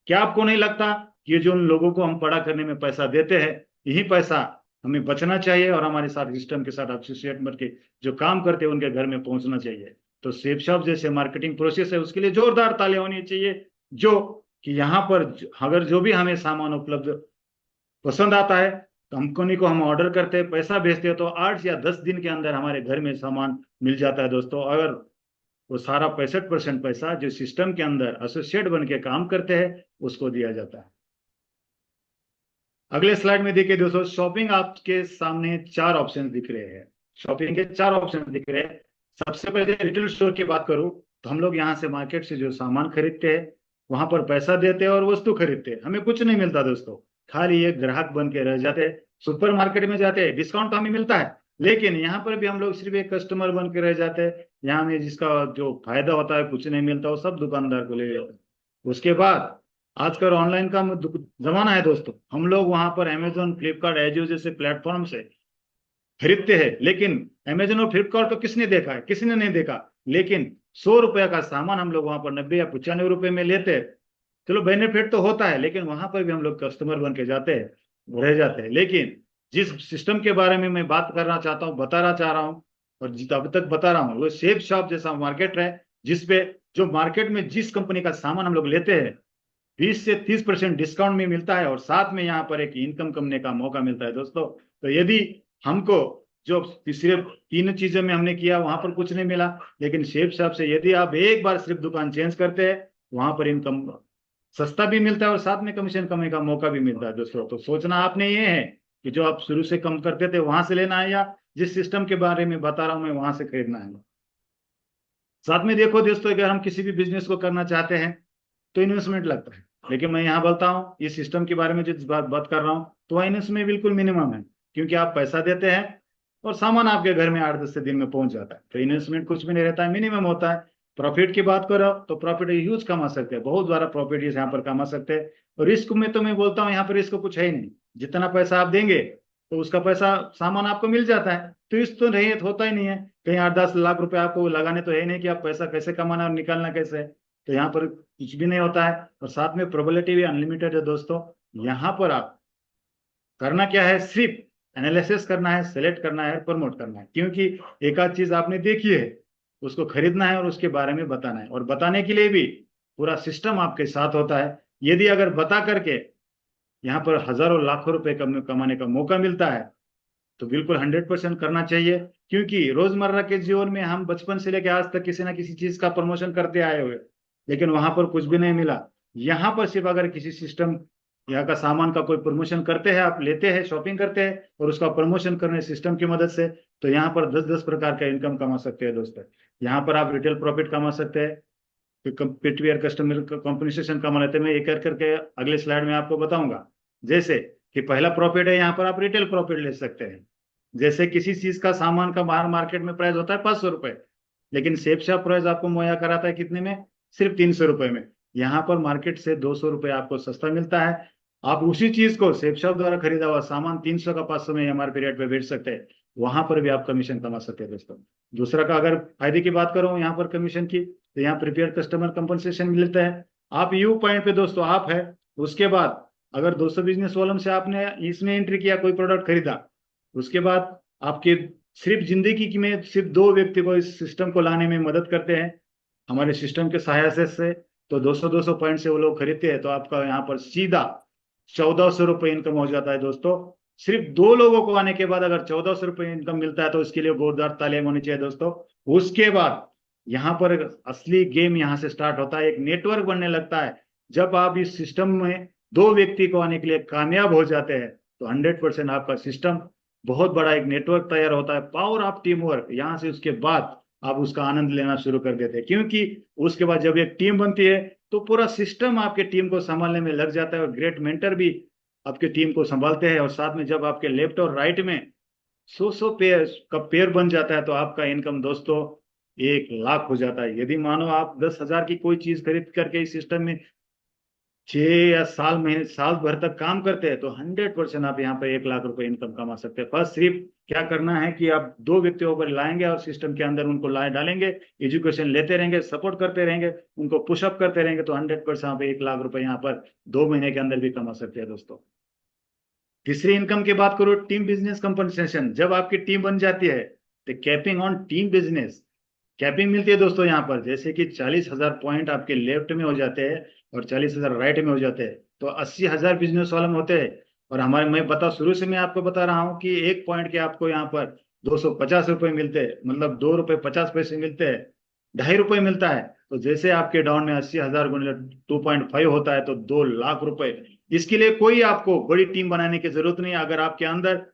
क्या आपको नहीं लगता कि जो उन लोगों को हम बड़ा करने में पैसा देते हैं, यही पैसा हमें बचना चाहिए और हमारे साथ सिस्टम के साथ एसोसिएट करके जो काम करते हैं उनके घर में पहुंचना चाहिए। तो सेफ शॉप जैसे मार्केटिंग प्रोसेस है उसके लिए जोरदार तालियां होनी चाहिए, जो कि यहाँ पर अगर जो भी हमें सामान उपलब्ध पसंद आता है कंपनी को हम ऑर्डर करते हैं, पैसा भेजते हैं तो 8 या 10 दिन के अंदर हमारे घर में सामान मिल जाता है दोस्तों। अगर वो सारा 65% पैसा जो सिस्टम के अंदर एसोसिएट बन के काम करते हैं उसको दिया जाता है। अगले स्लाइड में देखिए दोस्तों, शॉपिंग आपके सामने 4 ऑप्शन दिख रहे हैं। शॉपिंग के 4 ऑप्शन दिख रहे हैं। सबसे पहले रिटेल स्टोर की बात करूं तो हम लोग यहाँ से मार्केट से जो सामान खरीदते हैं वहां पर पैसा देते हैं और वस्तु खरीदते हैं, हमें कुछ नहीं मिलता दोस्तों, खाली एक ग्राहक बन के रह जाते हैं। सुपर मार्केट में जाते हैं, डिस्काउंट हमें मिलता है, लेकिन यहाँ पर भी हम लोग सिर्फ एक कस्टमर बन के रह जाते हैं। यहाँ में जिसका जो फायदा होता है कुछ नहीं मिलता, वो सब दुकानदार को ले लेते हैं। उसके बाद आजकल ऑनलाइन का जमाना है दोस्तों, हम लोग वहां पर अमेजोन, फ्लिपकार्ट, एजियो जैसे प्लेटफॉर्म से खरीदते हैं, लेकिन अमेजोन और फ्लिपकार्ट तो किसने देखा है? किसी ने नहीं देखा। लेकिन 100 रुपए का सामान हम लोग वहां पर 90 या 95 रुपए में लेते हैं। चलो बेनिफिट तो होता है, लेकिन वहां पर भी हम लोग कस्टमर बन के जाते हैं, रह जाते हैं। लेकिन जिस सिस्टम के बारे में मैं बात करना चाहता हूँ, बताना चाह रहा हूँ और अब तक बता रहा हूँ, वो सेफ शॉप जैसा मार्केट है, जिसपे जो मार्केट में जिस कंपनी का सामान हम लोग लेते हैं 20 से 30% डिस्काउंट में मिलता है और साथ में यहाँ पर एक इनकम कमाने का मौका मिलता है दोस्तों। तो यदि हमको जो तीसरे 3 चीजों में हमने किया वहां पर कुछ नहीं मिला, लेकिन सेफ शॉप से यदि आप एक बार सिर्फ दुकान चेंज करते हैं वहां पर इनकम सस्ता भी मिलता है और साथ में कमीशन कमाने का मौका भी मिलता है दोस्तों। तो सोचना आपने ये है कि जो आप शुरू से कम करते थे वहां से लेना है, या जिस सिस्टम के बारे में बता रहा हूं मैं वहां से खरीदना है। साथ में देखो दोस्तों, अगर हम किसी भी बिजनेस को करना चाहते हैं तो इन्वेस्टमेंट लगता है, लेकिन मैं यहाँ बोलता हूँ इस सिस्टम के बारे में जिस बात कर रहा हूँ तो वह इन्वेस्टमेंट बिल्कुल मिनिमम है, क्योंकि आप पैसा देते हैं और सामान आपके घर में 8-10 दिन में पहुंच जाता है। तो इन्वेस्टमेंट कुछ भी नहीं रहता है, मिनिमम होता है। प्रॉफिट की बात करो तो प्रॉफिट ह्यूज कमा सकते हैं, बहुत ज्यादा प्रॉफिट यहाँ पर कमा सकते हैं। और रिस्क में तो मैं बोलता हूँ यहाँ पर रिस्क कुछ है ही नहीं, जितना पैसा आप देंगे तो उसका पैसा सामान आपको मिल जाता है। तो इस तो नहीं होता ही नहीं है, कहीं 8-10 लाख रुपए आपको लगाने तो है नहीं कि आप पैसा कैसे कमाना और निकालना कैसे है, तो यहाँ पर कुछ भी नहीं होता है। और साथ में प्रोबेबिलिटी भी अनलिमिटेड है दोस्तों। यहाँ पर आप करना क्या है, सिर्फ एनालिसिस करना है, सेलेक्ट करना है, प्रमोट करना है, क्योंकि एक आध चीज आपने देखी है उसको खरीदना है और उसके बारे में बताना है। और बताने के लिए भी पूरा सिस्टम आपके साथ होता है, यदि अगर बता करके यहाँ पर हजारों लाखों रुपए कमाने का मौका मिलता है तो बिल्कुल 100% करना चाहिए। क्योंकि रोजमर्रा के जीवन में हम बचपन से लेकर आज तक किसी ना किसी चीज का प्रमोशन करते आए हुए, लेकिन वहां पर कुछ भी नहीं मिला। यहाँ पर सिर्फ अगर किसी सिस्टम यहाँ का सामान का कोई प्रमोशन करते हैं, आप लेते हैं, शॉपिंग करते हैं और उसका प्रमोशन करने सिस्टम की मदद से, तो यहाँ पर 10-10 प्रकार का इनकम कमा सकते हैं दोस्तों। यहाँ पर आप रिटेल प्रॉफिट कमा सकते हैं, पेटीवेयर कस्टमर कॉम्पनसेशन कमा लेते हैं। मैं एक करके अगले स्लाइड में आपको बताऊंगा। जैसे कि पहला प्रॉफिट है, यहाँ पर आप रिटेल प्रॉफिट ले सकते हैं। जैसे किसी चीज का सामान का बाहर मार्केट में प्राइस होता है 500 रुपए, लेकिन सेफ शॉप प्राइस आपको मुहैया कराता है कितने में? सिर्फ 300 रुपए में। यहाँ पर मार्केट से 200 रुपए आपको सस्ता मिलता है। आप उसी चीज को सेफ शॉप द्वारा खरीदा हुआ सामान 300 का 500 में एमआरपी रेट पे बेच सकते हैं। वहां पर भी आप कमीशन कमा सकते हैं दोस्तों। दूसरा का अगर फायदे की बात करूं यहाँ पर कमीशन की, तो यहाँ प्रीपेड कस्टमर कंपनसेशन मिलता है। आप यू पॉइंट पे दोस्तों आप है, उसके बाद अगर 200 बिजनेस वॉल्यूम से आपने इसमें एंट्री किया, कोई प्रोडक्ट खरीदा, उसके बाद आपके सिर्फ जिंदगी में सिर्फ 2 व्यक्ति को इस सिस्टम को लाने में मदद करते हैं हमारे सिस्टम के सहायता से। तो 200-200 पॉइंट से वो लोग खरीदते हैं, तो आपका यहाँ पर सीधा 1400 रुपये इनकम हो जाता है दोस्तों। सिर्फ 2 लोगों को आने के बाद अगर 1400 रुपये इनकम मिलता है तो इसके लिए जोरदार तालियां होनी चाहिए दोस्तों। उसके बाद यहाँ पर असली गेम यहाँ से स्टार्ट होता है, एक नेटवर्क बनने लगता है। जब आप इस सिस्टम में 2 व्यक्ति को आने के लिए कामयाब हो जाते हैं तो 100% आपका सिस्टम बहुत बड़ा एक नेटवर्क तैयार होता है। पावर ऑफ टीम वर्क, यहाँ से उसके बाद आप उसका आनंद लेना शुरू कर देते हैं। क्योंकि उसके बाद जब एक टीम बनती है तो पूरा सिस्टम आपके टीम को संभालने में लग जाता है, और ग्रेट मेंटर भी आपके टीम को संभालते हैं। और साथ में जब आपके लेफ्ट और राइट में 100 पेयर का पेयर बन जाता है तो आपका इनकम दोस्तों 1 लाख हो जाता है। यदि मानो आप 10,000 की कोई चीज खरीद करके इस सिस्टम में 6 या साल भर तक काम करते हैं तो 100% आप यहाँ पर 1 लाख रुपए इनकम कमा सकते हैं। बस सिर्फ क्या करना है कि आप 2 व्यक्तियों पर लाएंगे और सिस्टम के अंदर उनको लाए डालेंगे, एजुकेशन लेते रहेंगे, सपोर्ट करते रहेंगे, उनको पुशअप करते रहेंगे, तो 100% आप 1 लाख रुपए यहाँ पर 2 महीने के अंदर भी कमा सकते हैं दोस्तों। तीसरी इनकम की बात करो, टीम बिजनेस कंपनसेशन। जब आपकी टीम बन जाती है तो capping on team business capping मिलती है दोस्तों। यहाँ पर जैसे कि 40,000 पॉइंट आपके लेफ्ट में हो जाते हैं और 40,000 राइट में हो जाते हैं, तो 80,000 बिजनेस वाले होते हैं। और हमारे मैं बता शुरू से मैं आपको बता रहा हूँ कि 1 पॉइंट के आपको यहाँ पर 250 रुपये मिलते हैं, मतलब 2 रुपये 50 पैसे मिलते हैं, 2.5 रुपये मिलता है। तो जैसे आपके डाउन में 80,000 गुणिले 2.5 होता है तो 2 लाख रुपए। इसके लिए कोई आपको बड़ी टीम बनाने की जरूरत नहीं है। अगर आपके अंदर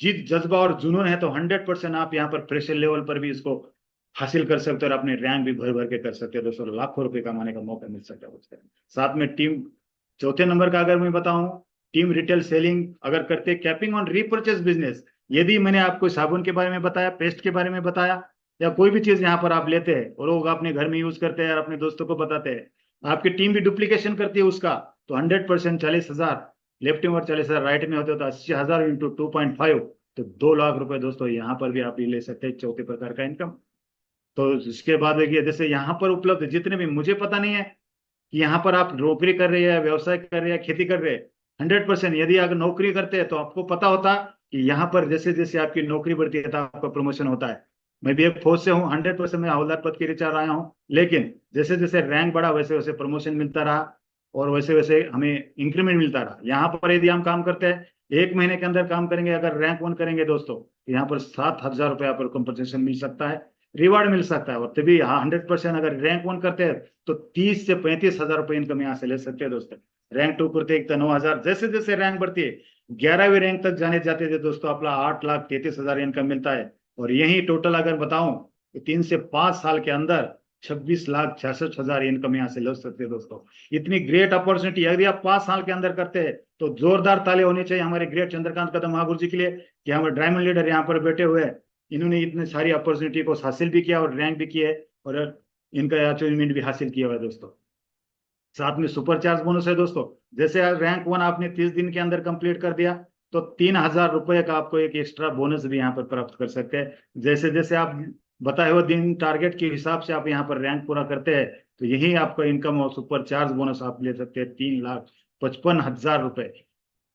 जीत जज्बा और जुनून है तो 100% आप यहाँ पर प्रेशर लेवल पर भी इसको हासिल कर सकते हो और अपने रैंक भी भर भर के कर सकते हो दोस्तों। लाखों रुपए कमाने का मौका मिल सकता है उसके साथ में। टीम चौथे नंबर का अगर मैं बताऊं, टीम रिटेल सेलिंग अगर करते, कैपिंग ऑन रीपरचेज बिजनेस। यदि मैंने आपको साबुन के बारे में बताया, पेस्ट के बारे में बताया, या कोई भी चीज यहाँ पर आप लेते हैं और लोग अपने घर में यूज करते हैं और अपने दोस्तों को बताते हैं, आपकी टीम भी डुप्लीकेशन करती है उसका, तो 100% 40,000 लेफ्ट में और 40,000 राइट में होते हो तो 80,000 इंटू 2.5 तो 2 लाख रुपए दोस्तों यहाँ पर भी आप ले सकते हैं, चौथे प्रकार का इनकम। तो इसके बाद देखिए, जैसे यहाँ पर उपलब्ध जितने भी, मुझे पता नहीं है कि यहाँ पर आप नौकरी कर रहे हैं, व्यवसाय कर रहे हैं, खेती कर रहे हैं, 100% यदि अगर नौकरी करते हैं तो आपको पता होता कि यहाँ पर जैसे जैसे आपकी नौकरी बढ़ती है तो आपका प्रमोशन होता है। मैं भी एक फौज से हूँ, 100% मैं हवलदार पद के लिए चल रहा हूँ, लेकिन जैसे जैसे रैंक बढ़ा वैसे वैसे प्रमोशन मिलता रहा और वैसे वैसे हमें इंक्रीमेंट मिलता रहा। यहाँ पर यदि हम काम करते हैं, 1 महीने के अंदर काम करेंगे, अगर रैंक 1 करेंगे दोस्तों, तो यहाँ पर 7,000 रुपये पर कंपनसेशन मिल सकता है, रिवार्ड मिल सकता है। और तभी हाँ 100% अगर रैंक 1 करते हैं तो 30 से 35,000 रुपये इनकम यहाँ से ले सकते हैं दोस्तों। रैंक 2 करते एक तो 9,000, जैसे जैसे रैंक बढ़ती है 11वीं रैंक तक जाने जाते थे दोस्तों अपना 8,33,000 इनकम मिलता है। और यही टोटल अगर बताऊं तो 3 से 5 साल के अंदर 26,66,000 इनकम यहाँ से ले सकते हैं दोस्तों। इतनी ग्रेट अपॉर्चुनिटी यदि आप 5 साल के अंदर करते हैं तो जोरदार ताले होने चाहिए हमारे ग्रेट चंद्रकांत कदम महागुरु जी के लिए कि हमारे डायमंड लीडर यहाँ पर बैठे हुए हैं, इन्होंने इतनी सारी अपॉर्चुनिटी को हासिल भी किया और रैंक भी किया है और इनका अचीवमेंट भी हासिल किया हुआ है दोस्तों। साथ में सुपर चार्ज बोनस है दोस्तों। जैसे रैंक 1 आपने 30 दिन के अंदर कंप्लीट कर दिया तो 3,000 रुपये का आपको एक एक्स्ट्रा बोनस भी यहाँ पर प्राप्त कर सकते हैं। जैसे जैसे आप बताए हुए दिन टारगेट के हिसाब से आप यहाँ पर रैंक पूरा करते हैं तो यही आपका इनकम और सुपर चार्ज बोनस आप ले सकते हैं 3,55,000 रुपये।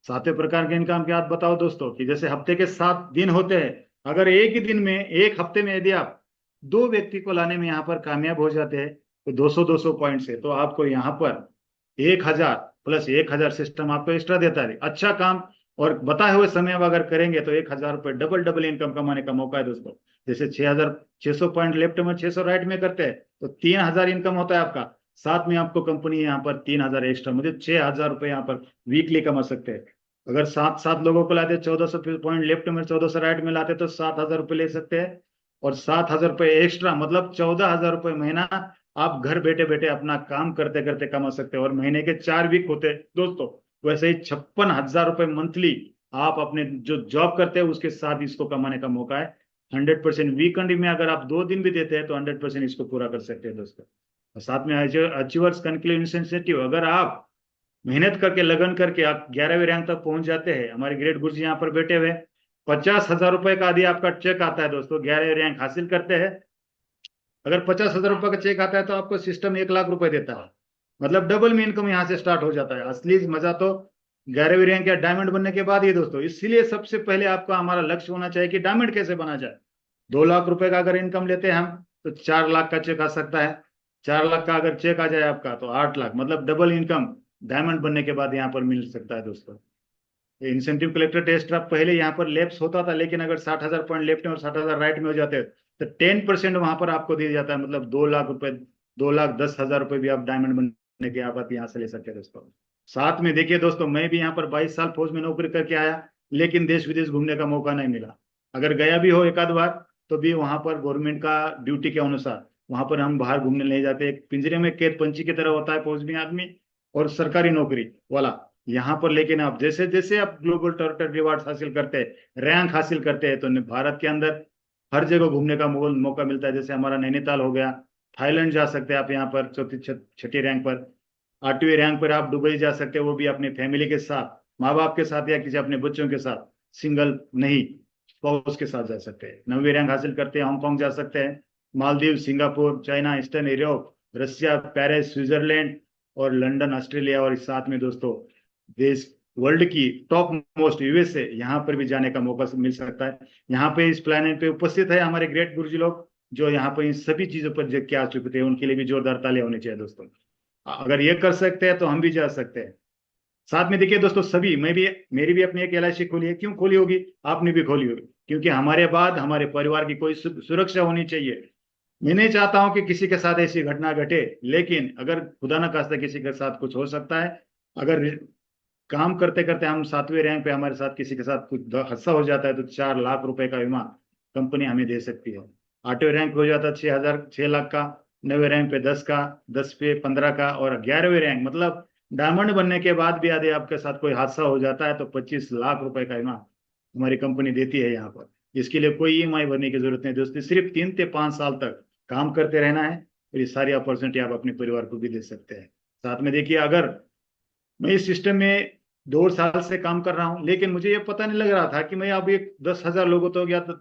सातवें प्रकार के इनकम की बात बताओ दोस्तों कि जैसे हफ्ते के 7 दिन होते हैं, अगर एक ही दिन में एक हफ्ते में यदि आप 2 व्यक्ति को लाने में यहाँ पर कामयाब हो जाते हैं तो 200-200 पॉइंट से तो आपको यहाँ पर 1,000 प्लस 1,000 सिस्टम आपको एक्स्ट्रा देता है। अच्छा काम और बताए हुए समय में अगर करेंगे तो 1,000 रुपये डबल डबल इनकम कमाने का मौका है दोस्तों। जैसे 6,600 पॉइंट लेफ्ट में 600 राइट में करते हैं तो 3,000 इनकम होता है आपका। साथ में आपको कंपनी यहाँ पर 3,000 एक्स्ट्रा, मुझे 6,000 रुपये यहाँ पर वीकली कमा सकते हैं। अगर 7 7 लोगों को लाते 1,400 पॉइंट लेफ्ट में 1,400 राइट में लाते तो 7,000 रुपये ले सकते हैं। और 7,000 रुपये एक्स्ट्रा मतलब 14,000 रुपये महीना आप घर बैठे बैठे अपना काम करते करते कमा सकते हैं। और महीने के 4 वीक होते हैं दोस्तों, वैसे ही 56,000 रुपये मंथली आप अपने जो जॉब करते हैं उसके साथ इसको कमाने का मौका है। 100% वीकेंड में अगर आप 2 दिन भी देते हैं तो 100% इसको पूरा कर सकते हैं दोस्तों। और साथ में अचीवर्स कनक्लेव इंसेंटिव, अगर आप मेहनत करके लगन करके आप 11वीं रैंक तक पहुंच जाते हैं, हमारे ग्रेट गुरुजी यहाँ पर बैठे हुए, 50,000 रुपए का यदि आपका चेक आता है दोस्तों, 11वीं रैंक हासिल करते हैं, अगर 50,000 रुपए का चेक आता है तो आपको सिस्टम 1,00,000 रुपए देता है। मतलब डबल में इनकम यहाँ से स्टार्ट हो जाता है। असली मजा तो 11वीं रैंक या डायमंड बनने के बाद ही दोस्तों। इसीलिए सबसे पहले आपका हमारा लक्ष्य होना चाहिए कि डायमंड कैसे बना जाए। 2,00,000 रुपए का अगर इनकम लेते हैं हम तो 4 लाख का चेक आ सकता है। 4 लाख का अगर चेक आ जाए आपका तो 8 लाख, मतलब डबल इनकम डायमंड बनने के बाद यहाँ पर मिल सकता है दोस्तों। इंसेंटिव कलेक्टर टेस्ट आप पहले यहाँ पर लेप्स होता था, लेकिन अगर 60,000 पॉइंट लेफ्ट में और 60,000 राइट में हो जाते हैं तो 10% वहां पर आपको दिया जाता है। मतलब 2,00,000 रुपए, 2,10,000 रुपए भी आप डायमंड बनने के यहाँ से ले सकते हैं दोस्तों। साथ में देखिए दोस्तों, मैं भी यहाँ पर 22 साल फौज में नौकरी करके आया, लेकिन देश विदेश घूमने का मौका नहीं मिला। अगर गया भी हो एक आध बार तो भी वहां पर गवर्नमेंट का ड्यूटी के अनुसार वहां पर हम बाहर घूमने नहीं जाते। एक पिंजरे में कैद पंछी की तरह होता है फौज में आदमी और सरकारी नौकरी वाला यहाँ पर। लेकिन आप जैसे जैसे आप ग्लोबल टॉर्टर रिवार्ड हासिल करते हैं, रैंक हासिल करते हैं, तो भारत के अंदर हर जगह घूमने का मौका मिलता है। जैसे हमारा नैनीताल हो गया, थाईलैंड जा सकते हैं आप यहाँ पर चौथी छठी रैंक पर। 8वीं रैंक पर आप दुबई जा सकते हैं, वो भी अपनी फैमिली के साथ, माँ बाप के साथ या किसी अपने बच्चों के साथ, सिंगल नहीं स्पाउस के साथ जा सकते हैं। 9वीं रैंक हासिल करते हैं हांगकांग जा सकते हैं, Maldives, Singapore, China, eastern Europe, Russia, Paris, Switzerland और लंदन, ऑस्ट्रेलिया। और साथ में दोस्तों देश वर्ल्ड की टॉप मोस्ट यूएसए, यहाँ पर भी जाने का मौका मिल सकता है। यहाँ पे इस प्लेनेट पे उपस्थित है हमारे ग्रेट गुरुजी लोग, जो यहाँ पर इन सभी चीजों पर देख के आ चुके थे। उनके लिए भी जोरदार तालियां होनी चाहिए दोस्तों। अगर ये कर सकते हैं तो हम भी जा सकते हैं। साथ में देखिए दोस्तों, सभी, मैं भी, मेरी भी अपनी एक LIC खोली है। क्यों खोली होगी? आपने भी खोली होगी, क्योंकि हमारे बाद हमारे परिवार की कोई सुरक्षा होनी चाहिए। मैं नहीं चाहता हूं कि किसी के साथ ऐसी घटना घटे, लेकिन अगर खुदा ना खास्ता किसी के साथ कुछ हो सकता है। अगर काम करते करते हम 7वें रैंक पे हमारे साथ किसी के साथ कुछ हादसा हो जाता है तो 4 लाख रुपए का बीमा कंपनी हमें दे सकती है। 8वें रैंक पे हो जाता है 6 लाख का, 9वें रैंक पे 10 का, 10 पे 15 का, और 11वें रैंक मतलब डायमंड बनने के बाद भी यदि आपके साथ कोई हादसा हो जाता है तो 25 लाख रुपए का बीमा हमारी कंपनी देती है यहाँ पर। इसके लिए कोई EMI भरने की जरूरत नहीं दोस्तों, सिर्फ 3 से 5 साल तक काम करते रहना है और ये सारी अपॉर्चुनिटी आप अपने परिवार को भी दे सकते हैं। साथ में देखिए, अगर मैं इस सिस्टम में 2 साल से काम कर रहा हूं, लेकिन मुझे ये पता नहीं लग रहा था कि मैं अब एक 10,000 लोगों तक या तो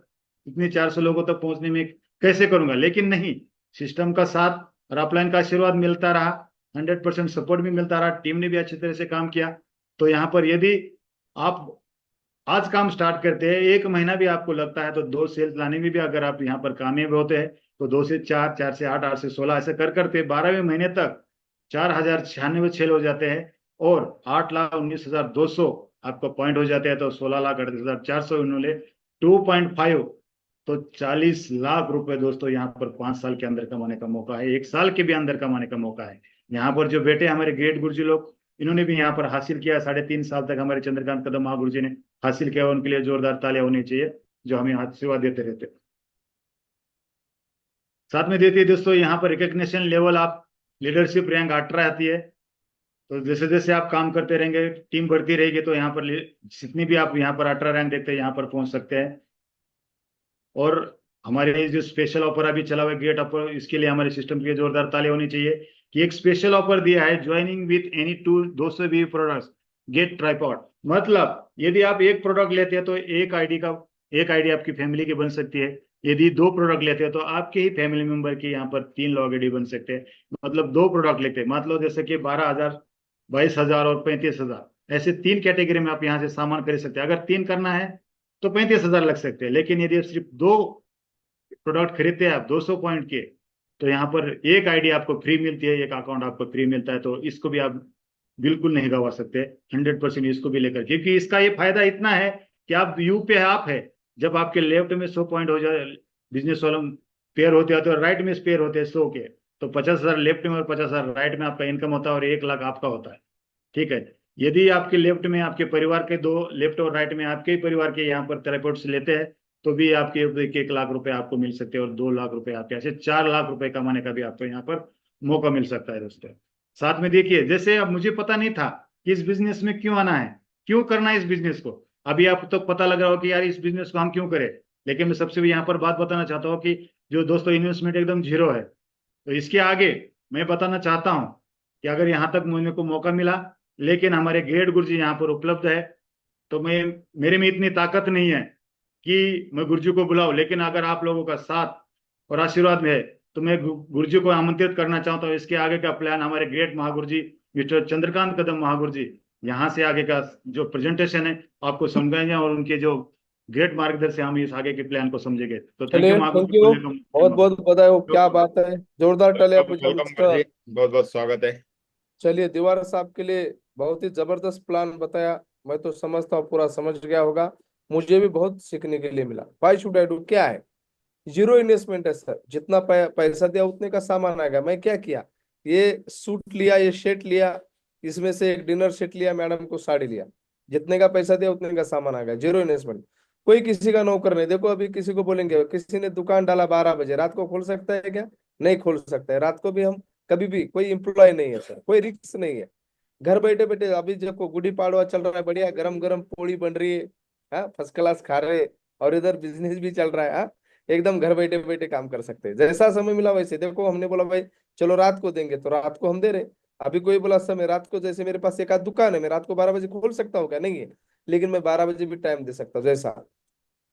इतने 400 लोगों तक पहुंचने में कैसे करूंगा। लेकिन नहीं, सिस्टम का साथ और अपलाइन का आशीर्वाद मिलता रहा, 100% सपोर्ट भी मिलता रहा, टीम ने भी अच्छी तरह से काम किया। तो यहाँ पर यदि आप आज काम स्टार्ट करते हैं, 1 महीना भी आपको लगता है तो 2 सेल्स लाने में भी अगर आप यहाँ पर कामयाब होते हैं तो 2 से 4, 4 से 8, 8 से 16 ऐसे कर करते 12वें महीने तक 4,096 सेल हो जाते हैं और 8,19,200 आपको पॉइंट हो जाते हैं। तो 16,38,400 उन्होंने 2.5, तो 40 लाख रुपए दोस्तों यहाँ पर 5 साल के अंदर कमाने का मौका है, 1 साल के भी अंदर कमाने का मौका है। यहाँ पर जो बेटे हमारे ग्रेट गुरुजी लोग, इन्होंने भी यहाँ पर हासिल किया। 3.5 साल तक हमारे चंद्रकांत कदम महागुरु जी ने हासिल किया। उनके लिए जोरदार तालियां होनी चाहिए, जो हमें आशीर्वाद देते रहते। साथ में देती है दोस्तों यहाँ पर रिकग्निशन लेवल, आप लीडरशिप रैंक 18 आती है। तो जैसे जैसे आप काम करते रहेंगे, टीम बढ़ती रहेगी, तो यहाँ पर जितनी भी आप यहाँ पर 18 रैंक देखते हैं यहाँ पर पहुंच सकते हैं। और हमारे जो स्पेशल ऑफर अभी चला हुआ है ग्रेट ऑफर, इसके लिए हमारे सिस्टम के लिए जोरदार ताली होनी चाहिए कि एक स्पेशल ऑफर दिया है, joining with any 220 products get tripod. मतलब यदि आप एक प्रोडक्ट लेते हैं तो एक आईडी आपकी फैमिली की बन सकती है। यदि 2 प्रोडक्ट लेते हैं तो आपके ही फैमिली मेंबर के यहाँ पर 3 लॉग आईडी बन सकते हैं। मतलब 2 प्रोडक्ट लेते हैं, मतलब जैसे कि 12,000, 22,000 और 35,000, ऐसे 3 कैटेगरी में आप यहाँ से सामान खरीद सकते हैं। अगर 3 करना है तो 35,000 लग सकते हैं। लेकिन यदि आप सिर्फ 2 प्रोडक्ट खरीदते हैं आप 200 पॉइंट के, तो यहाँ पर एक आईडी आपको फ्री मिलती है, एक अकाउंट आपको फ्री मिलता है। तो इसको भी आप बिल्कुल नहीं गवा सकते 100% इसको भी लेकर, क्योंकि इसका ये फायदा इतना है कि आप यू पे आप है, जब आपके लेफ्ट में 100 पॉइंट हो जाए, बिजनेस वाला पेयर होते हैं तो राइट में पेयर होते हैं 100 के, तो 50,000 लेफ्ट में और 50,000 राइट में आपका इनकम होता है और 1 लाख आपका होता है। ठीक है। यदि आपके लेफ्ट में आपके परिवार के दो, लेफ्ट और राइट में आपके ही परिवार के यहाँ पर थेरेपीस्ट लेते हैं, तो भी आपके 1 लाख रुपए आपको मिल सकते हैं, और 2 लाख रुपए आपके, ऐसे 4 लाख रुपए कमाने का भी आपको यहाँ पर मौका मिल सकता है दोस्तों। साथ में देखिए, जैसे अब मुझे पता नहीं था कि इस बिजनेस में क्यों आना है, क्यों करना है इस बिजनेस को। अभी आप तो पता लग रहा हो कि यार इस बिजनेस को हम क्यों करें, लेकिन मैं सबसे भी यहाँ पर बात बताना चाहता हूँ कि जो दोस्तों इन्वेस्टमेंट एकदम जीरो है, तो इसके आगे मैं बताना चाहता हूँ कि अगर यहाँ तक मुझे को मौका मिला, लेकिन हमारे ग्रेट गुरुजी यहाँ पर उपलब्ध है, तो मैं, मेरे में इतनी ताकत नहीं है कि मैं गुरुजी को बुलाऊं, लेकिन अगर आप लोगों का साथ और आशीर्वाद है तो मैं गुरुजी को आमंत्रित करना चाहता हूँ। इसके आगे का प्लान हमारे ग्रेट महागुरुजी मिस्टर चंद्रकांत कदम महागुरुजी यहाँ से आगे का जो प्रेजेंटेशन है आपको समझाएंगे, और उनके जो ग्रेट मार्गदर्शन से हम इस आगे के प्लान को समझेंगे। तो थैंक यू चलिए, थैंक महागुरुजी, यू। बोलने बहुत का। बहुत बधाई हो, क्या बात है, जोरदार तालियां वेलकम बजाओ वेलकम मिस्टर। जी, बहुत बहुत स्वागत है। चलिए, दीवार साहब के लिए बहुत ही जबरदस्त प्लान बताया। मैं तो समझता हूँ पूरा समझ गया होगा। मुझे भी बहुत सीखने के लिए मिला। व्हाई शुड आई डू, क्या है, जीरो इन्वेस्टमेंट है सर। जितना पैसा दिया उतने का सामान आएगा। मैं क्या किया, ये सूट लिया, ये शर्ट लिया, इसमें से एक डिनर सेट लिया, मैडम को साड़ी लिया, जितने का पैसा दिया उतने का सामान आ गया, जीरो इन्वेस्टमेंट। कोई किसी का नौकर नहीं। देखो, अभी किसी को बोलेंगे, किसी ने दुकान डाला 12 बजे, रात को खोल सकता है क्या? नहीं खोल सकता है। रात को भी हम कभी भी, कोई एम्प्लॉय नहीं है सर, कोई रिस्क नहीं है। घर बैठे बैठे, अभी देखो गुड़ी पाड़वा चल रहा है, बढ़िया गरम गरम पूड़ी बन रही है, हाँ, फर्स्ट क्लास खा रहे, और इधर बिजनेस भी चल रहा है, हाँ। एकदम घर बैठे बैठे काम कर सकते हैं, जैसा समय मिला वैसे। देखो, हमने बोला भाई चलो रात को देंगे, तो रात को हम दे रहे। अभी कोई बोला समय रात को, जैसे मेरे पास एक आध दुकान है, मैं रात को 12 बजे खोल सकता हूँ क्या? नहीं है, लेकिन मैं 12 बजे भी टाइम दे सकता हूँ। जैसा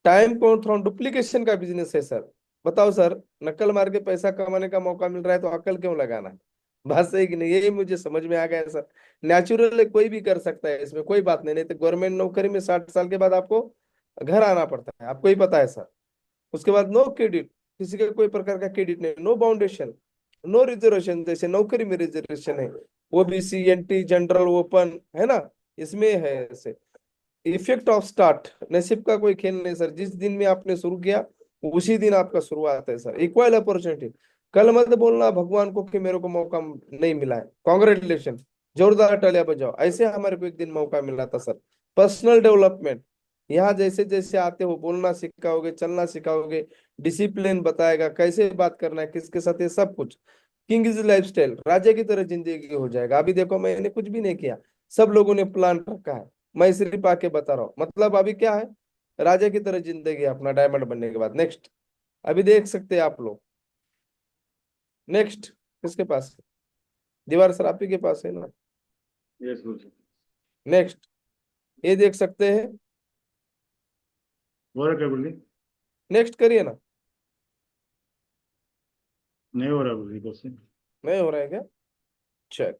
टाइम को थोड़ा डुप्लीकेशन का बिजनेस है सर। बताओ सर, नकल मार के पैसा कमाने का मौका मिल रहा है तो अकल क्यों लगाना है? बात सही कि नहीं? यही मुझे समझ में आ गया है सर। नेचुरल कोई भी कर सकता है, इसमें कोई बात नहीं। नहीं तो गवर्नमेंट नौकरी में 60 साल के बाद आपको घर आना पड़ता है, आपको ही पता है सर। उसके बाद नो क्रेडिट, किसी का कोई प्रकार का क्रेडिट नहीं, नो बाउंडेशन, नो रिजर्वेशन। जैसे नौकरी में रिजर्वेशन है, ओबीसी, एनटी, जनरल, ओपन, है ना, इसमें है ऐसे। इफेक्ट ऑफ स्टार्ट, नसीब का कोई खेल नहीं सर। जिस दिन में आपने शुरू किया उसी दिन आपका शुरुआत है सर। Equal opportunity. कल मत बोलना भगवान को कि मेरे को मौका नहीं मिला है। कॉन्ग्रेचुलेशन, जोरदार तालियां बजाओ। ऐसे हमारे को एक दिन मौका मिला था सर। पर्सनल डेवलपमेंट, यहाँ जैसे जैसे आते हो बोलना सिखाओगे, चलना सिखाओगे, डिसिप्लिन बताएगा, कैसे बात करना है, किसके साथ, ये सब कुछ। किंग इज लाइफस्टाइल, राजा की तरह जिंदगी हो जाएगा। अभी देखो, मैंने कुछ भी नहीं किया, सब लोगों ने प्लान रखा है, मैं सिर्फ आके बता रहा हूँ। मतलब अभी क्या है, राजा की तरह जिंदगी है अपना, डायमंड बनने के बाद। नेक्स्ट, अभी देख सकते हैं आप लोग। नेक्स्ट किसके पास है? दीवार सर आप ही के पास है ना? यस गुरुजी। नेक्स्ट, ये देख सकते हैं। हो रहा है क्या गुरुजी? नेक्स्ट करिए ना। नहीं हो रहा गुरुजी, बस। नहीं हो रहा है क्या? चल,